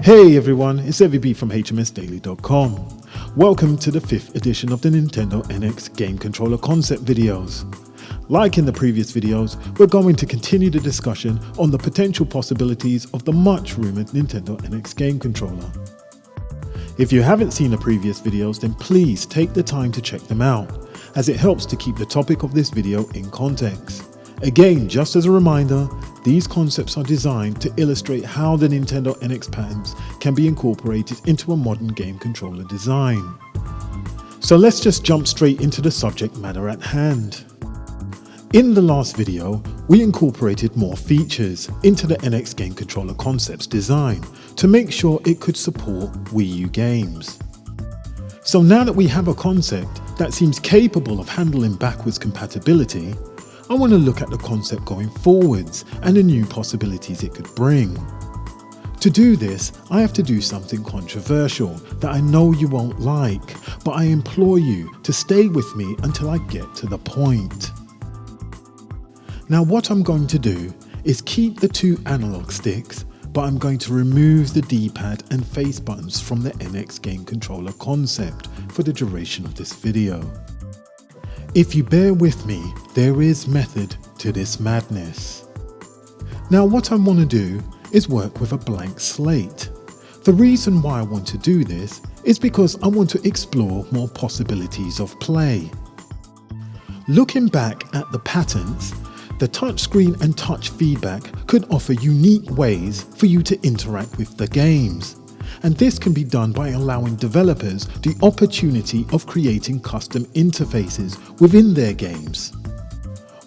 Hey everyone, it's EveryB from HMSDaily.com. Welcome to the 5th edition of the Nintendo NX game controller concept videos. Like in the previous videos, we're going to continue the discussion on the potential possibilities of the much rumoured Nintendo NX game controller. If you haven't seen the previous videos, then please take the time to check them out, as it helps to keep the topic of this video in context. Again, just as a reminder, these concepts are designed to illustrate how the Nintendo NX patterns can be incorporated into a modern game controller design. So let's just jump straight into the subject matter at hand. In the last video, we incorporated more features into the NX game controller concepts design to make sure it could support Wii U games. So now that we have a concept that seems capable of handling backwards compatibility, I want to look at the concept going forwards and the new possibilities it could bring. To do this, I have to do something controversial that I know you won't like, but I implore you to stay with me until I get to the point. Now what I'm going to do is keep the two analog sticks, but I'm going to remove the D-pad and face buttons from the NX game controller concept for the duration of this video. If you bear with me, there is method to this madness. Now what I want to do is work with a blank slate. The reason why I want to do this is because I want to explore more possibilities of play. Looking back at the patterns, the touchscreen and touch feedback could offer unique ways for you to interact with the games. And this can be done by allowing developers the opportunity of creating custom interfaces within their games.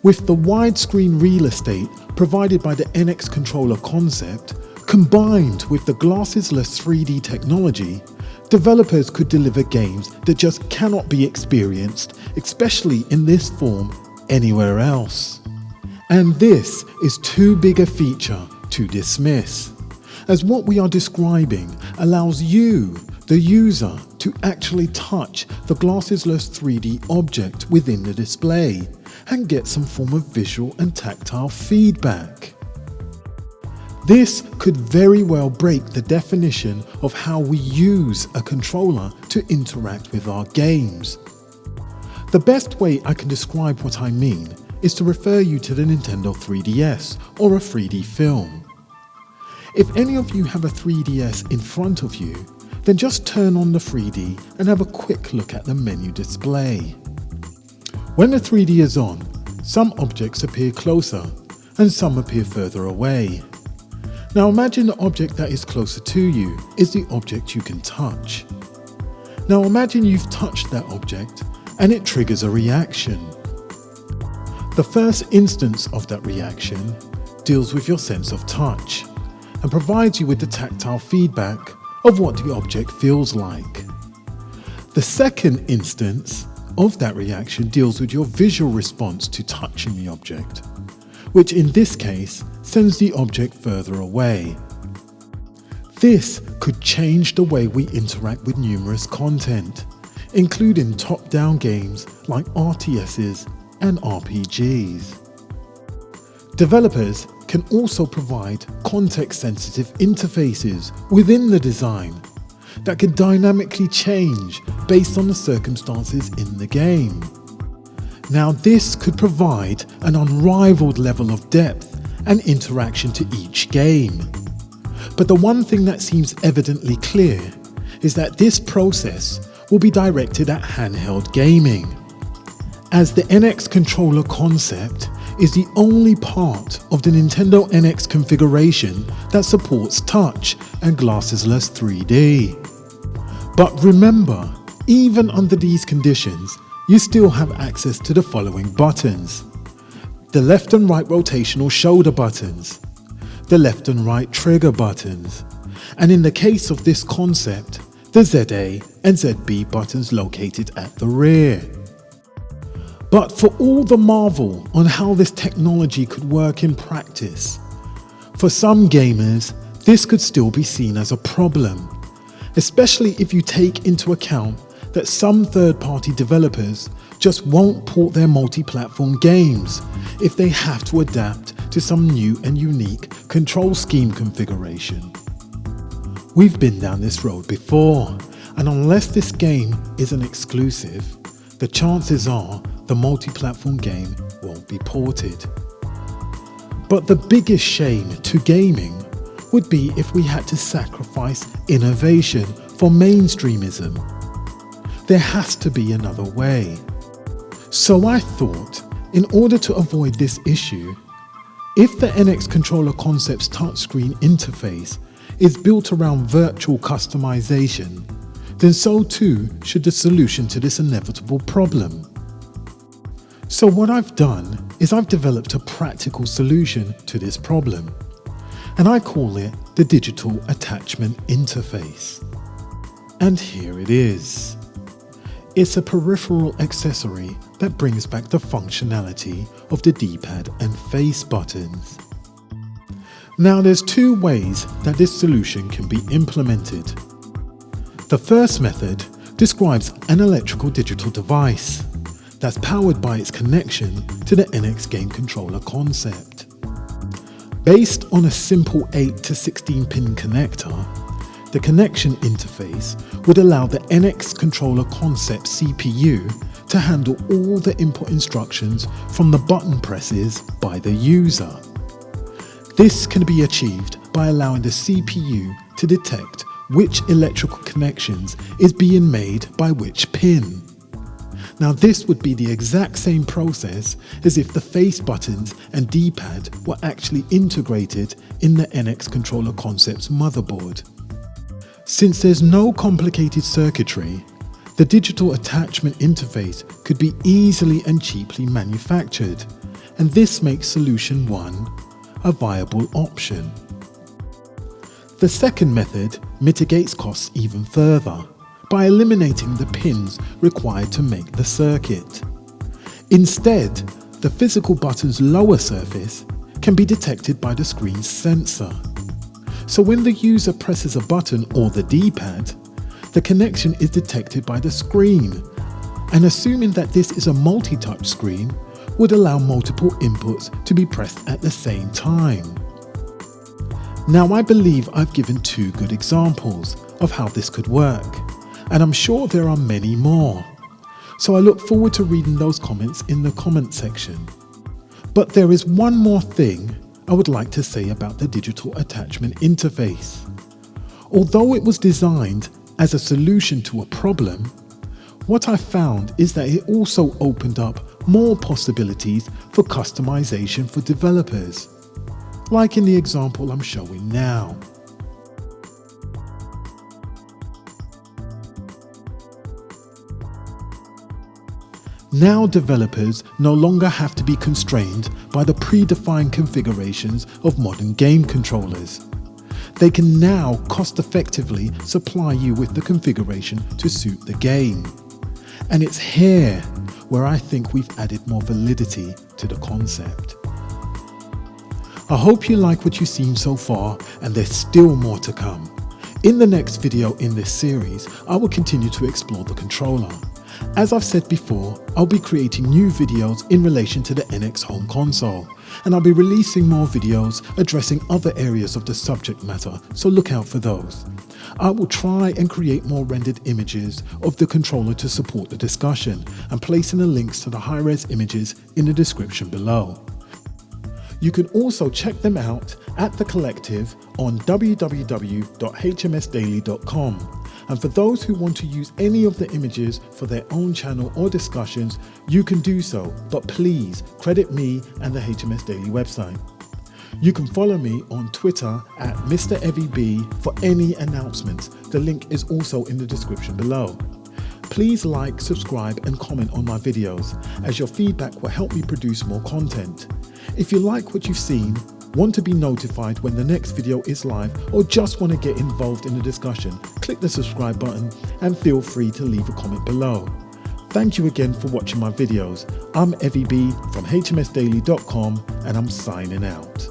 With the widescreen real estate provided by the NX controller concept, combined with the glasses-less 3D technology, developers could deliver games that just cannot be experienced, especially in this form, anywhere else. And this is too big a feature to dismiss, as what we are describing allows you, the user, to actually touch the glasses-less 3D object within the display and get some form of visual and tactile feedback. This could very well break the definition of how we use a controller to interact with our games. The best way I can describe what I mean is to refer you to the Nintendo 3DS or a 3D film. If any of you have a 3DS in front of you, then just turn on the 3D and have a quick look at the menu display. When the 3D is on, some objects appear closer and some appear further away. Now imagine the object that is closer to you is the object you can touch. Now imagine you've touched that object and it triggers a reaction. The first instance of that reaction deals with your sense of touch and provides you with the tactile feedback of what the object feels like. The second instance of that reaction deals with your visual response to touching the object, which in this case sends the object further away. This could change the way we interact with numerous content, including top-down games like RTSs and RPGs. Developers can also provide context-sensitive interfaces within the design that can dynamically change based on the circumstances in the game. Now this could provide an unrivaled level of depth and interaction to each game. But the one thing that seems evidently clear is that this process will be directed at handheld gaming, as the NX controller concept is the only part of the Nintendo NX configuration that supports touch and glasses-less 3D. But remember, even under these conditions, you still have access to the following buttons: the left and right rotational shoulder buttons, the left and right trigger buttons, and in the case of this concept, the ZA and ZB buttons located at the rear. But for all the marvel on how this technology could work in practice, for some gamers, this could still be seen as a problem, especially if you take into account that some third-party developers just won't port their multi-platform games if they have to adapt to some new and unique control scheme configuration. We've been down this road before, and unless this game is an exclusive, the chances are the multi-platform game won't be ported. But the biggest shame to gaming would be if we had to sacrifice innovation for mainstreamism. There has to be another way. So I thought, in order to avoid this issue, if the NX Controller Concepts touchscreen interface is built around virtual customization, then so too should the solution to this inevitable problem. So what I've done is I've developed a practical solution to this problem, and I call it the Digital Attachment Interface. And here it is. It's a peripheral accessory that brings back the functionality of the D-pad and face buttons. Now there's two ways that this solution can be implemented. The first method describes an electrical digital device that's powered by its connection to the NX Game Controller concept. Based on a simple 8 to 16 pin connector, the connection interface would allow the NX Controller Concept CPU to handle all the input instructions from the button presses by the user. This can be achieved by allowing the CPU to detect which electrical connections is being made by which pin. Now this would be the exact same process as if the face buttons and D-pad were actually integrated in the NX Controller Concepts motherboard. Since there's no complicated circuitry, the digital attachment interface could be easily and cheaply manufactured, and this makes solution 1 a viable option. The second method mitigates costs even further by eliminating the pins required to make the circuit. Instead, the physical button's lower surface can be detected by the screen's sensor. So when the user presses a button or the D-pad, the connection is detected by the screen, and assuming that this is a multi-touch screen, would allow multiple inputs to be pressed at the same time. Now I believe I've given two good examples of how this could work, and I'm sure there are many more. So I look forward to reading those comments in the comment section. But there is one more thing I would like to say about the digital attachment interface. Although it was designed as a solution to a problem, what I found is that it also opened up more possibilities for customization for developers, like in the example I'm showing now. Now developers no longer have to be constrained by the predefined configurations of modern game controllers. They can now cost-effectively supply you with the configuration to suit the game. And it's here where I think we've added more validity to the concept. I hope you like what you've seen so far, and there's still more to come. In the next video in this series, I will continue to explore the controller. As I've said before, I'll be creating new videos in relation to the NX Home Console, and I'll be releasing more videos addressing other areas of the subject matter, so look out for those. I will try and create more rendered images of the controller to support the discussion, and placing the links to the high-res images in the description below. You can also check them out at The Collective on www.hmsdaily.com. And for those who want to use any of the images for their own channel or discussions, you can do so, but please credit me and the HMS Daily website. You can follow me on Twitter at Mr. Evie B for any announcements. The link is also in the description below. Please like, subscribe and comment on my videos, as your feedback will help me produce more content. If you like what you've seen, want to be notified when the next video is live, or just want to get involved in the discussion, click the subscribe button and feel free to leave a comment below. Thank you again for watching my videos. I'm Evie B from hmsdaily.com and I'm signing out.